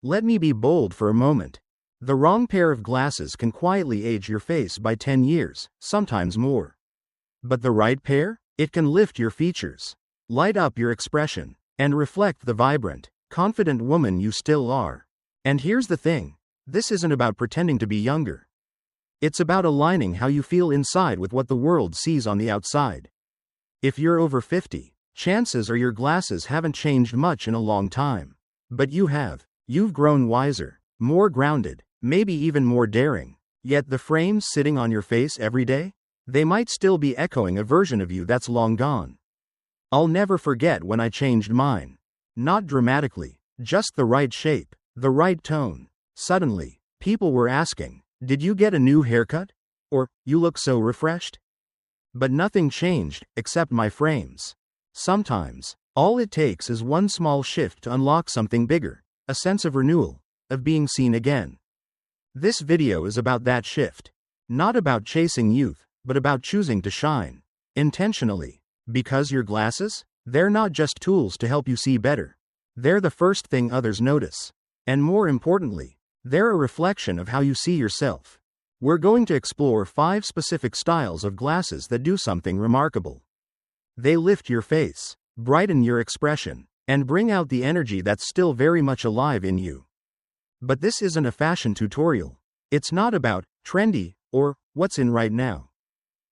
Let me be bold for a moment. The wrong pair of glasses can quietly age your face by 10 years, sometimes more. But the right pair? It can lift your features, light up your expression, and reflect the vibrant, confident woman you still are. And here's the thing. This isn't about pretending to be younger. It's about aligning how you feel inside with what the world sees on the outside. If you're over 50, chances are your glasses haven't changed much in a long time. But you have. You've grown wiser, more grounded, maybe even more daring. Yet the frames sitting on your face every day? They might still be echoing a version of you that's long gone. I'll never forget when I changed mine. Not dramatically, just the right shape, the right tone. Suddenly, people were asking, "Did you get a new haircut?" Or, "You look so refreshed." But nothing changed, except my frames. Sometimes, all it takes is one small shift to unlock something bigger, a sense of renewal, of being seen again. This video is about that shift. Not about chasing youth, but about choosing to shine. Intentionally. Because your glasses? They're not just tools to help you see better. They're the first thing others notice. And more importantly, they're a reflection of how you see yourself. We're going to explore 5 specific styles of glasses that do something remarkable. They lift your face, brighten your expression, and bring out the energy that's still very much alive in you. But this isn't a fashion tutorial. It's not about trendy or what's in right now.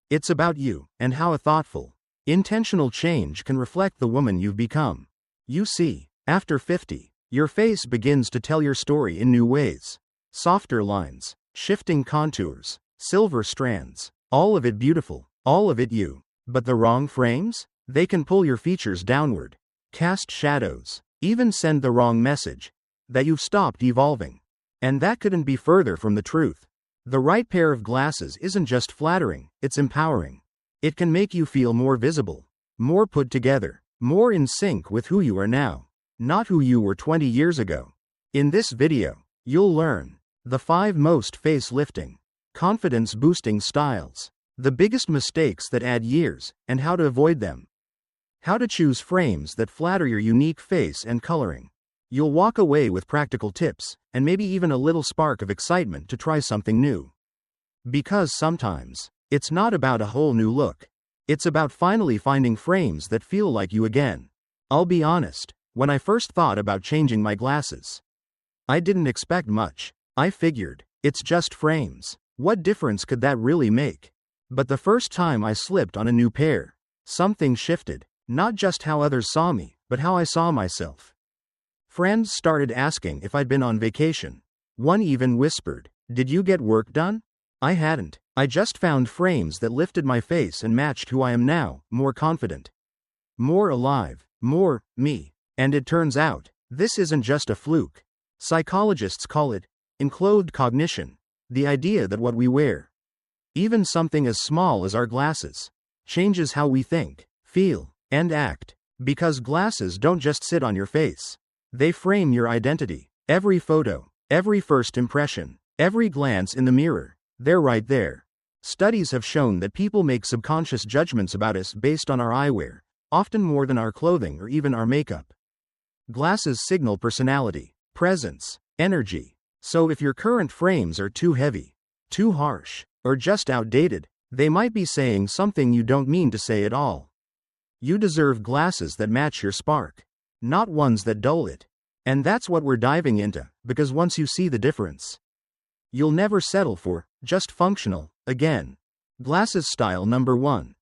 It's about you and how a thoughtful, intentional change can reflect the woman you've become. You see, after 50, your face begins to tell your story in new ways. Softer lines, shifting contours, silver strands, all of it beautiful, all of it you. But the wrong frames? They can pull your features downward, cast shadows, even send the wrong message, that you've stopped evolving. And that couldn't be further from the truth. The right pair of glasses isn't just flattering, it's empowering. It can make you feel more visible, more put together, more in sync with who you are now, not who you were 20 years ago. In this video, you'll learn the 5 most face-lifting, confidence-boosting styles, the biggest mistakes that add years, and how to avoid them. How to choose frames that flatter your unique face and coloring. You'll walk away with practical tips, and maybe even a little spark of excitement to try something new. Because sometimes, it's not about a whole new look. It's about finally finding frames that feel like you again. I'll be honest, when I first thought about changing my glasses, I didn't expect much. I figured, it's just frames. What difference could that really make? But the first time I slipped on a new pair, something shifted. Not just how others saw me, but how I saw myself. Friends started asking if I'd been on vacation. One even whispered, "Did you get work done?" I hadn't. I just found frames that lifted my face and matched who I am now, more confident, more alive, more me. And it turns out, this isn't just a fluke. Psychologists call it enclothed cognition, the idea that what we wear, even something as small as our glasses, changes how we think, feel, and act. Because glasses don't just sit on your face. They frame your identity. Every photo, every first impression, every glance in the mirror, they're right there. Studies have shown that people make subconscious judgments about us based on our eyewear, often more than our clothing or even our makeup. Glasses signal personality, presence, energy. So if your current frames are too heavy, too harsh, or just outdated, they might be saying something you don't mean to say at all. You deserve glasses that match your spark, not ones that dull it. And that's what we're diving into, because once you see the difference, you'll never settle for just functional again. Glasses style number 1.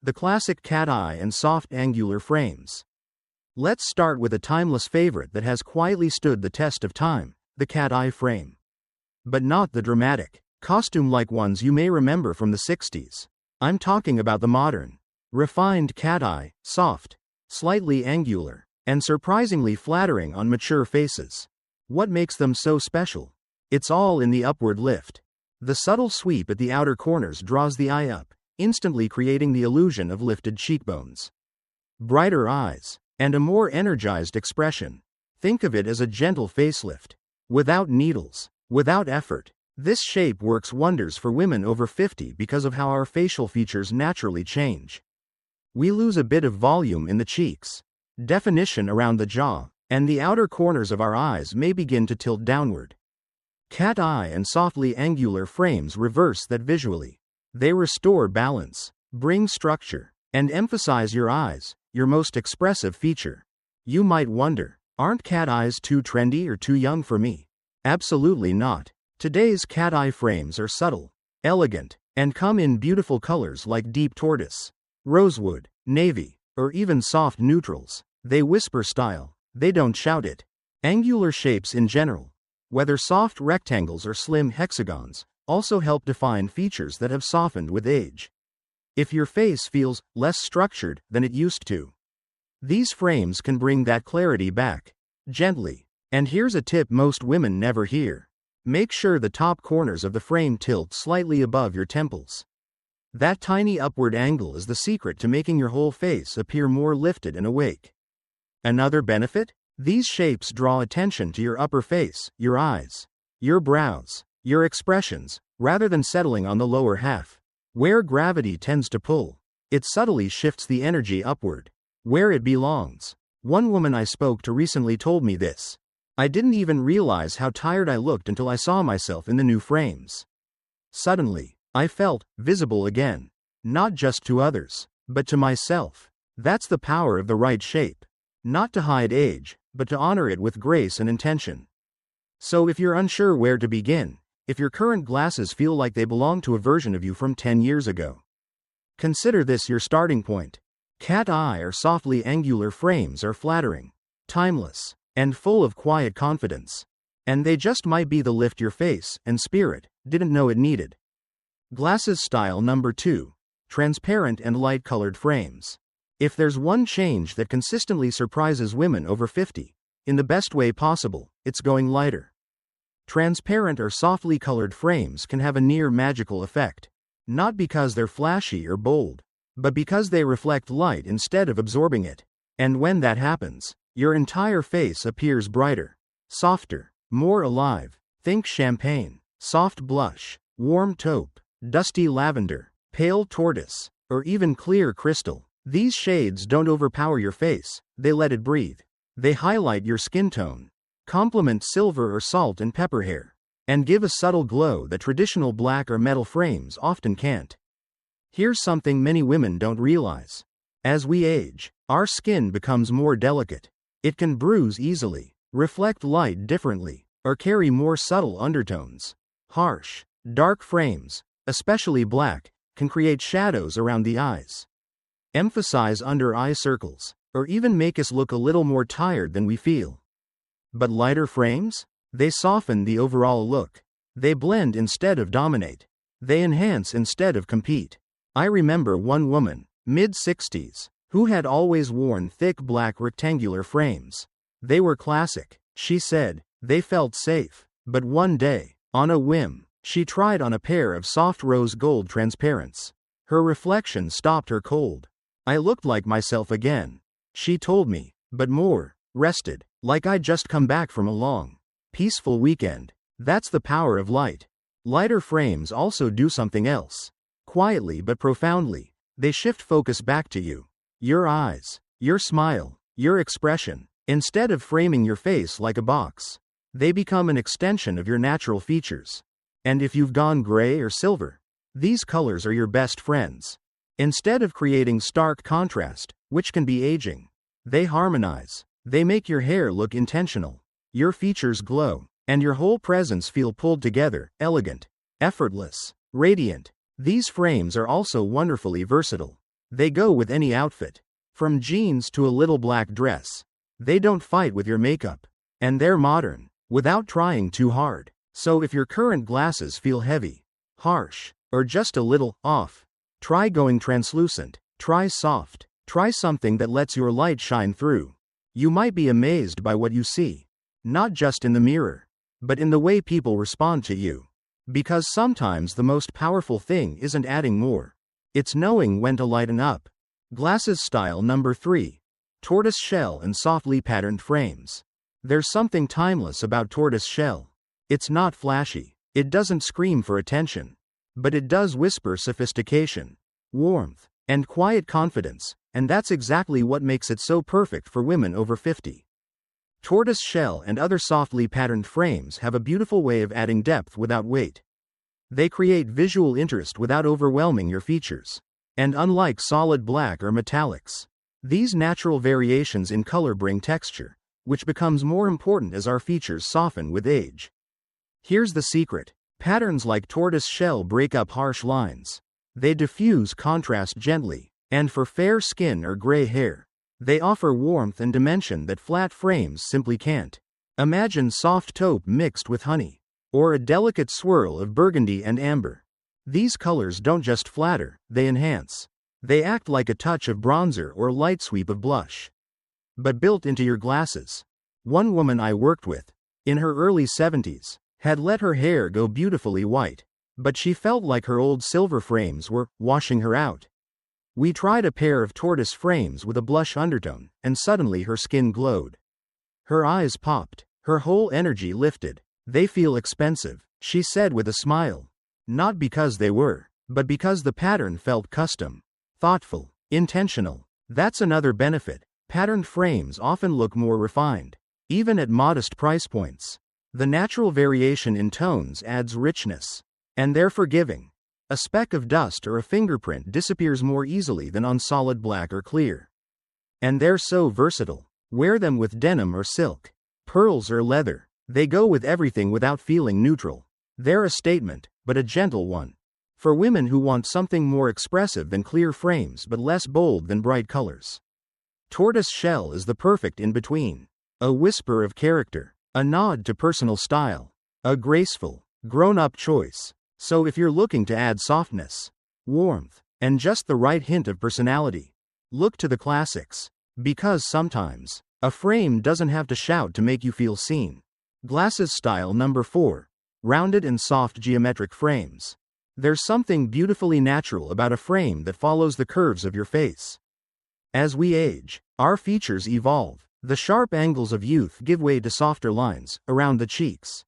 The classic cat eye and soft angular frames. Let's start with a timeless favorite that has quietly stood the test of time, the cat eye frame. But not the dramatic, costume-like ones you may remember from the 60s. I'm talking about the modern, refined cat eye, soft, slightly angular, and surprisingly flattering on mature faces. What makes them so special? It's all in the upward lift. The subtle sweep at the outer corners draws the eye up, instantly creating the illusion of lifted cheekbones, brighter eyes, and a more energized expression. Think of it as a gentle facelift. Without needles, without effort. This shape works wonders for women over 50 because of how our facial features naturally change. We lose a bit of volume in the cheeks, definition around the jaw, and the outer corners of our eyes may begin to tilt downward. Cat eye and softly angular frames reverse that visually. They restore balance, bring structure, and emphasize your eyes, your most expressive feature. You might wonder, aren't cat eyes too trendy or too young for me? Absolutely not. Today's cat eye frames are subtle, elegant, and come in beautiful colors like deep tortoise, rosewood, navy, or even soft neutrals. They whisper style, they don't shout it. Angular shapes in general, whether soft rectangles or slim hexagons, also help define features that have softened with age. If your face feels less structured than it used to, these frames can bring that clarity back, gently. And here's a tip most women never hear. Make sure the top corners of the frame tilt slightly above your temples. That tiny upward angle is the secret to making your whole face appear more lifted and awake. Another benefit? These shapes draw attention to your upper face, your eyes, your brows, your expressions, rather than settling on the lower half, where gravity tends to pull. It subtly shifts the energy upward, where it belongs. One woman I spoke to recently told me this. I didn't even realize how tired I looked until I saw myself in the new frames. Suddenly, I felt visible again, not just to others, but to myself. That's the power of the right shape. Not to hide age, but to honor it with grace and intention. So if you're unsure where to begin, if your current glasses feel like they belong to a version of you from 10 years ago, consider this your starting point. Cat eye or softly angular frames are flattering, timeless, and full of quiet confidence. And they just might be the lift your face and spirit didn't know it needed. Glasses style number 2. Transparent and light-colored frames. If there's one change that consistently surprises women over 50, in the best way possible, it's going lighter. Transparent or softly colored frames can have a near magical effect, not because they're flashy or bold, but because they reflect light instead of absorbing it. And when that happens, your entire face appears brighter, softer, more alive. Think champagne, soft blush, warm taupe, dusty lavender, pale tortoise, or even clear crystal. These shades don't overpower your face, they let it breathe. They highlight your skin tone, complement silver or salt and pepper hair, and give a subtle glow that traditional black or metal frames often can't. Here's something many women don't realize. As we age, our skin becomes more delicate. It can bruise easily, reflect light differently, or carry more subtle undertones. Harsh, dark frames, especially black, can create shadows around the eyes, emphasize under eye circles, or even make us look a little more tired than we feel. But lighter frames? They soften the overall look. They blend instead of dominate. They enhance instead of compete. I remember one woman, mid-60s, who had always worn thick black rectangular frames. They were classic, she said. They felt safe. But one day, on a whim, she tried on a pair of soft rose gold transparents. Her reflection stopped her cold. I looked like myself again, she told me, but more rested, like I'd just come back from a long, peaceful weekend. That's the power of light. Lighter frames also do something else. Quietly but profoundly, they shift focus back to you. Your eyes, your smile, your expression. Instead of framing your face like a box, they become an extension of your natural features. And if you've gone gray or silver, these colors are your best friends. Instead of creating stark contrast, which can be aging, they harmonize. They make your hair look intentional, your features glow, and your whole presence feel pulled together, elegant, effortless, radiant. These frames are also wonderfully versatile. They go with any outfit, from jeans to a little black dress. They don't fight with your makeup, and they're modern, without trying too hard. So if your current glasses feel heavy, harsh, or just a little off, try going translucent. Try soft. Try something that lets your light shine through. You might be amazed by what you see, not just in the mirror, but in the way people respond to you. Because sometimes the most powerful thing isn't adding more, it's knowing when to lighten up. Glasses style number 3. Tortoise shell and softly patterned frames. There's something timeless about tortoise shell. It's not flashy. It doesn't scream for attention. But it does whisper sophistication, warmth, and quiet confidence, and that's exactly what makes it so perfect for women over 50. Tortoise shell and other softly patterned frames have a beautiful way of adding depth without weight. They create visual interest without overwhelming your features. And unlike solid black or metallics, these natural variations in color bring texture, which becomes more important as our features soften with age. Here's the secret. Patterns like tortoise shell break up harsh lines. They diffuse contrast gently, and for fair skin or gray hair, they offer warmth and dimension that flat frames simply can't. Imagine soft taupe mixed with honey, or a delicate swirl of burgundy and amber. These colors don't just flatter, they enhance. They act like a touch of bronzer or light sweep of blush. But built into your glasses. One woman I worked with, in her early 70s, had let her hair go beautifully white, but she felt like her old silver frames were washing her out. We tried a pair of tortoise frames with a blush undertone, and suddenly her skin glowed. Her eyes popped, her whole energy lifted. They feel expensive, she said with a smile. Not because they were, but because the pattern felt custom, thoughtful, intentional. That's another benefit. Patterned frames often look more refined, even at modest price points. The natural variation in tones adds richness, and they're forgiving. A speck of dust or a fingerprint disappears more easily than on solid black or clear. And they're so versatile. Wear them with denim or silk, pearls or leather. They go with everything without feeling neutral. They're a statement, but a gentle one. For women who want something more expressive than clear frames but less bold than bright colors. Tortoise shell is the perfect in-between. A whisper of character, a nod to personal style, a graceful, grown-up choice. So if you're looking to add softness, warmth, and just the right hint of personality, look to the classics. Because sometimes, a frame doesn't have to shout to make you feel seen. Glasses style number 4. Rounded and soft geometric frames. There's something beautifully natural about a frame that follows the curves of your face. As we age, our features evolve. The sharp angles of youth give way to softer lines around the cheeks,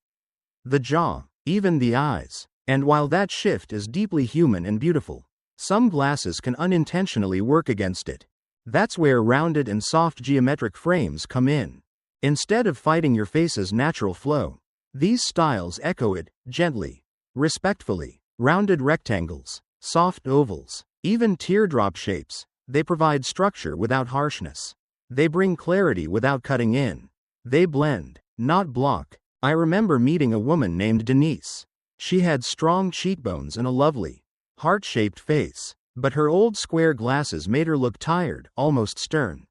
the jaw, even the eyes. And while that shift is deeply human and beautiful, some glasses can unintentionally work against it. That's where rounded and soft geometric frames come in. Instead of fighting your face's natural flow, these styles echo it, gently, respectfully. Rounded rectangles, soft ovals, even teardrop shapes, they provide structure without harshness. They bring clarity without cutting in. They blend, not block. I remember meeting a woman named Denise. She had strong cheekbones and a lovely, heart-shaped face, but her old square glasses made her look tired, almost stern.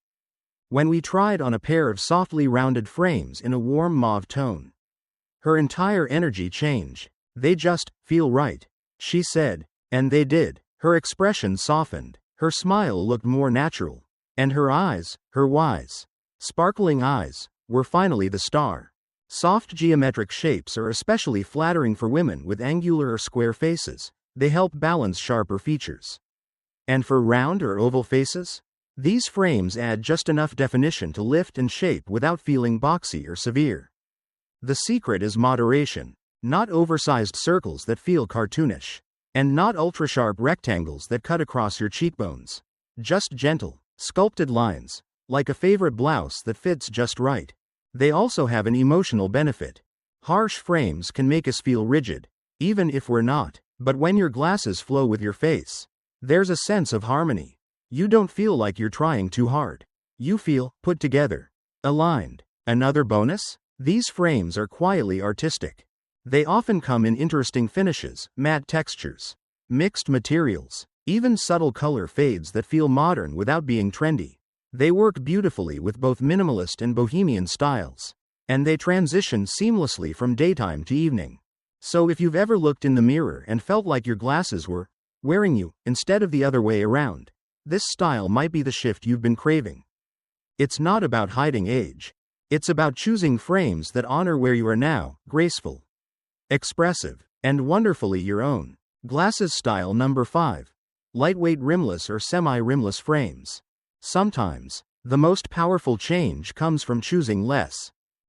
When we tried on a pair of softly rounded frames in a warm mauve tone, her entire energy changed. They just feel right, she said, and they did. Her expression softened, her smile looked more natural, and her eyes, her wise, sparkling eyes, were finally the star. Soft geometric shapes are especially flattering for women with angular or square faces. They help balance sharper features. And for round or oval faces, these frames add just enough definition to lift and shape without feeling boxy or severe. The secret is moderation, not oversized circles that feel cartoonish, and not ultra-sharp rectangles that cut across your cheekbones. Just gentle, sculpted lines, like a favorite blouse that fits just right. They also have an emotional benefit. Harsh frames can make us feel rigid, even if we're not. But when your glasses flow with your face, there's a sense of harmony. You don't feel like you're trying too hard. You feel put together, aligned. Another bonus? These frames are quietly artistic. They often come in interesting finishes, matte textures, mixed materials, even subtle color fades that feel modern without being trendy. They work beautifully with both minimalist and bohemian styles, and they transition seamlessly from daytime to evening. So if you've ever looked in the mirror and felt like your glasses were wearing you instead of the other way around, this style might be the shift you've been craving. It's not about hiding age. It's about choosing frames that honor where you are now, graceful, expressive, and wonderfully your own. Glasses style number 5. Lightweight rimless or semi-rimless frames. Sometimes, the most powerful change comes from choosing less.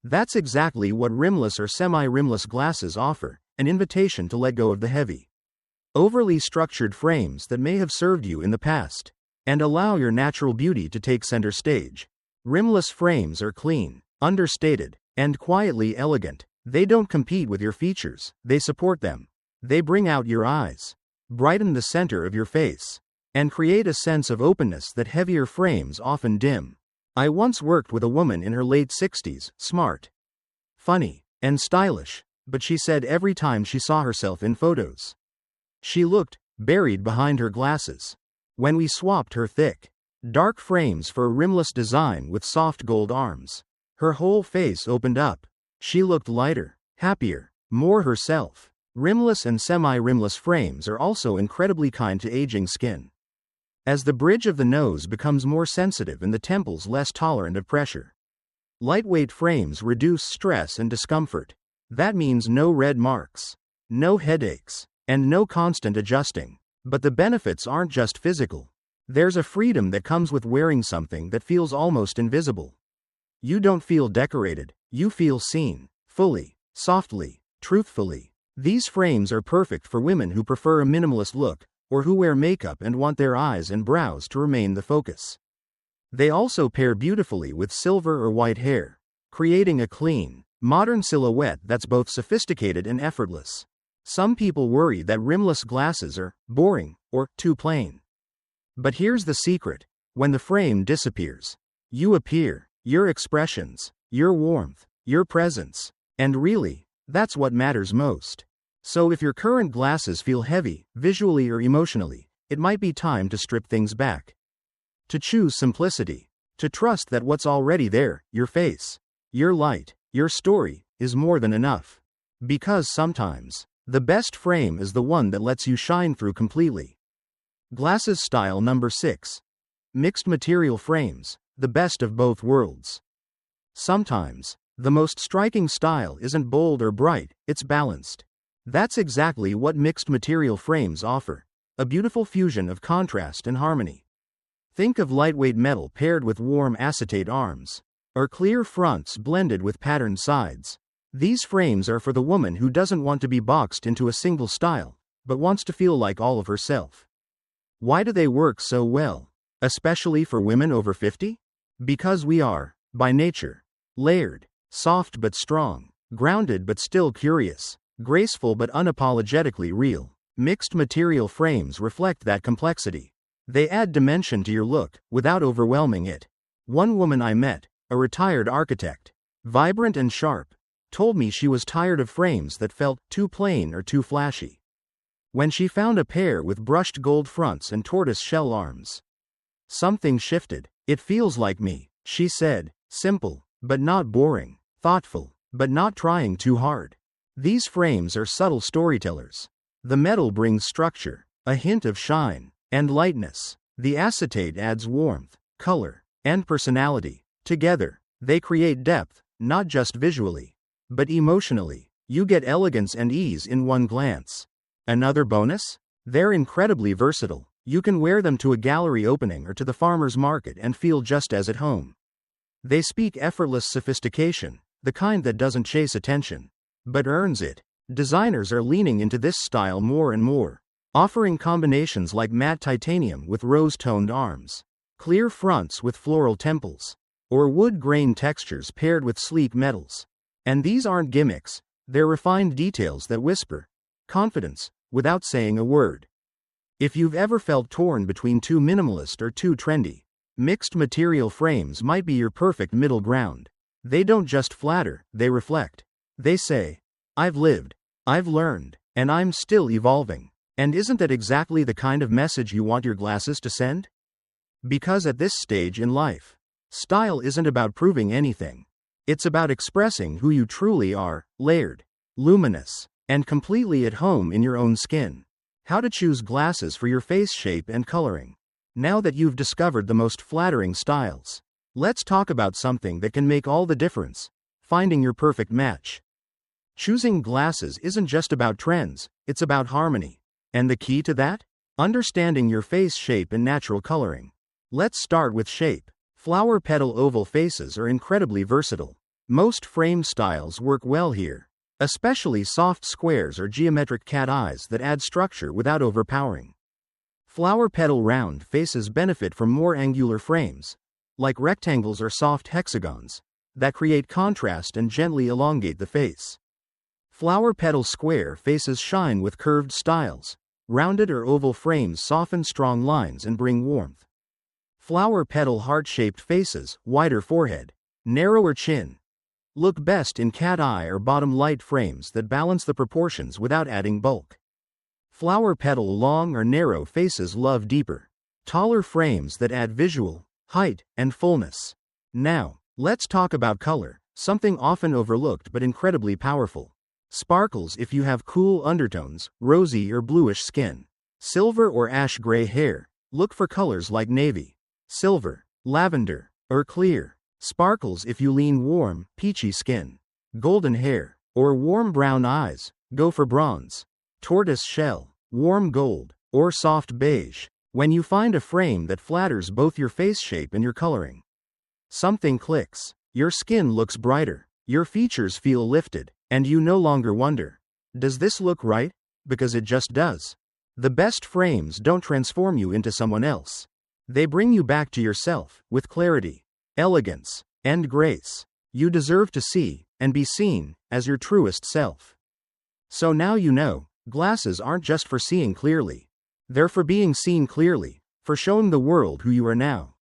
That's exactly what rimless or semi-rimless glasses offer, an invitation to let go of the heavy, overly structured frames that may have served you in the past, and allow your natural beauty to take center stage. Rimless frames are clean, understated, and quietly elegant. They don't compete with your features, they support them. They bring out your eyes, brighten the center of your face, and create a sense of openness that heavier frames often dim. I once worked with a woman in her late 60s, smart, funny, and stylish, but she said every time she saw herself in photos, she looked buried behind her glasses. When we swapped her thick, dark frames for a rimless design with soft gold arms, her whole face opened up. She looked lighter, happier, more herself. Rimless and semi-rimless frames are also incredibly kind to aging skin. As the bridge of the nose becomes more sensitive and the temples less tolerant of pressure, lightweight frames reduce stress and discomfort. That means no red marks, no headaches, and no constant adjusting. But the benefits aren't just physical. There's a freedom that comes with wearing something that feels almost invisible. You don't feel decorated, you feel seen, fully, softly, truthfully. These frames are perfect for women who prefer a minimalist look, or who wear makeup and want their eyes and brows to remain the focus. They also pair beautifully with silver or white hair, creating a clean, modern silhouette that's both sophisticated and effortless. Some people worry that rimless glasses are boring or too plain. But here's the secret: when the frame disappears, you appear, your expressions, your warmth, your presence. And really, that's what matters most. So if your current glasses feel heavy, visually or emotionally, it might be time to strip things back. To choose simplicity. To trust that what's already there, your face, your light, your story, is more than enough. Because sometimes, the best frame is the one that lets you shine through completely. Glasses style number 6. Mixed material frames, the best of both worlds. Sometimes, the most striking style isn't bold or bright, it's balanced. That's exactly what mixed material frames offer: a beautiful fusion of contrast and harmony. Think of lightweight metal paired with warm acetate arms, or clear fronts blended with patterned sides. These frames are for the woman who doesn't want to be boxed into a single style, but wants to feel like all of herself. Why do they work so well, especially for women over 50? Because we are, by nature, layered, soft but strong, grounded but still curious, graceful but unapologetically real. Mixed material frames reflect that complexity. They add dimension to your look, without overwhelming it. One woman I met, a retired architect, vibrant and sharp, told me she was tired of frames that felt too plain or too flashy. When she found a pair with brushed gold fronts and tortoise shell arms, something shifted. It feels like me, she said. Simple, but not boring. Thoughtful, but not trying too hard. These frames are subtle storytellers. The metal brings structure, a hint of shine, and lightness. The acetate adds warmth, color, and personality. Together, they create depth, not just visually, but emotionally. You get elegance and ease in one glance. Another bonus? They're incredibly versatile. You can wear them to a gallery opening or to the farmer's market and feel just as at home. They speak effortless sophistication, the kind that doesn't chase attention, but earns it. Designers are leaning into this style more and more, offering combinations like matte titanium with rose-toned arms, clear fronts with floral temples, or wood grain textures paired with sleek metals. And these aren't gimmicks, they're refined details that whisper confidence without saying a word. If you've ever felt torn between too minimalist or too trendy, mixed material frames might be your perfect middle ground. They don't just flatter, they reflect. They say, I've lived, I've learned, and I'm still evolving. And isn't that exactly the kind of message you want your glasses to send? Because at this stage in life, style isn't about proving anything. It's about expressing who you truly are, layered, luminous, and completely at home in your own skin. How to choose glasses for your face shape and coloring. Now that you've discovered the most flattering styles, let's talk about something that can make all the difference: finding your perfect match. Choosing glasses isn't just about trends, it's about harmony. And the key to that? Understanding your face shape and natural coloring. Let's start with shape. Flower petal oval faces are incredibly versatile. Most frame styles work well here, especially soft squares or geometric cat eyes that add structure without overpowering. Flower petal round faces benefit from more angular frames, like rectangles or soft hexagons. that create contrast and gently elongate the face. Flower petal square faces shine with curved styles. Rounded or oval frames soften strong lines and bring warmth. Flower petal heart-shaped faces, wider forehead, narrower chin, look best in cat eye or bottom light frames that balance the proportions without adding bulk. Flower petal long or narrow faces love deeper, taller frames that add visual, height, and fullness. Now, let's talk about color, something often overlooked but incredibly powerful. Sparkles if you have cool undertones, rosy or bluish skin. Silver or ash gray hair, look for colors like navy, silver, lavender, or clear. Sparkles if you lean warm, peachy skin. Golden hair, or warm brown eyes, go for bronze, tortoise shell, warm gold, or soft beige. When you find a frame that flatters both your face shape and your coloring, something clicks. Your skin looks brighter, your features feel lifted, and you no longer wonder, does this look right? Because it just does. The best frames don't transform you into someone else. They bring you back to yourself, with clarity, elegance, and grace. You deserve to see, and be seen, as your truest self. So now you know, glasses aren't just for seeing clearly. They're for being seen clearly, for showing the world who you are now,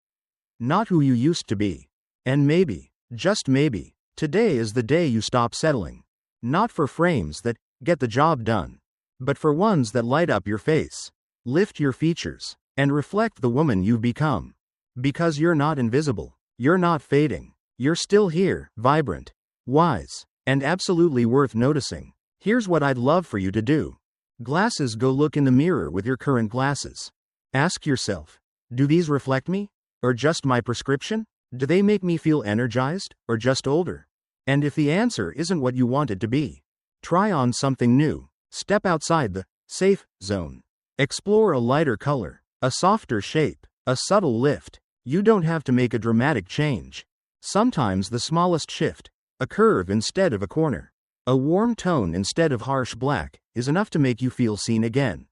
not who you used to be. And maybe, just maybe, today is the day you stop settling. Not for frames that get the job done, but for ones that light up your face, lift your features, and reflect the woman you've become. Because you're not invisible, you're not fading, you're still here, vibrant, wise, and absolutely worth noticing. Here's what I'd love for you to do. Glasses, go look in the mirror with your current glasses. Ask yourself, do these reflect me? Or just my prescription? Do they make me feel energized, or just older? And if the answer isn't what you want it to be, try on something new. Step outside the safe zone. Explore a lighter color, a softer shape, a subtle lift. You don't have to make a dramatic change. Sometimes the smallest shift, a curve instead of a corner, a warm tone instead of harsh black, is enough to make you feel seen again.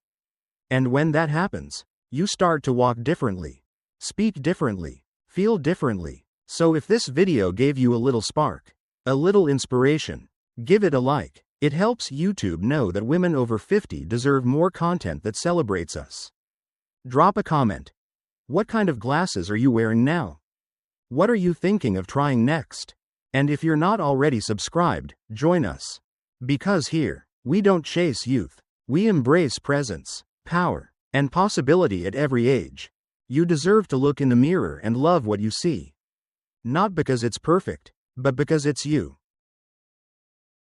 And when that happens, you start to walk differently, speak differently, feel differently. So if this video gave you a little spark, a little inspiration, give it a like. It helps YouTube know that women over 50 deserve more content that celebrates us. Drop a comment. What kind of glasses are you wearing now? What are you thinking of trying next? And if you're not already subscribed, join us. Because here, we don't chase youth. We embrace presence, power, and possibility at every age. You deserve to look in the mirror and love what you see. Not because it's perfect, but because it's you.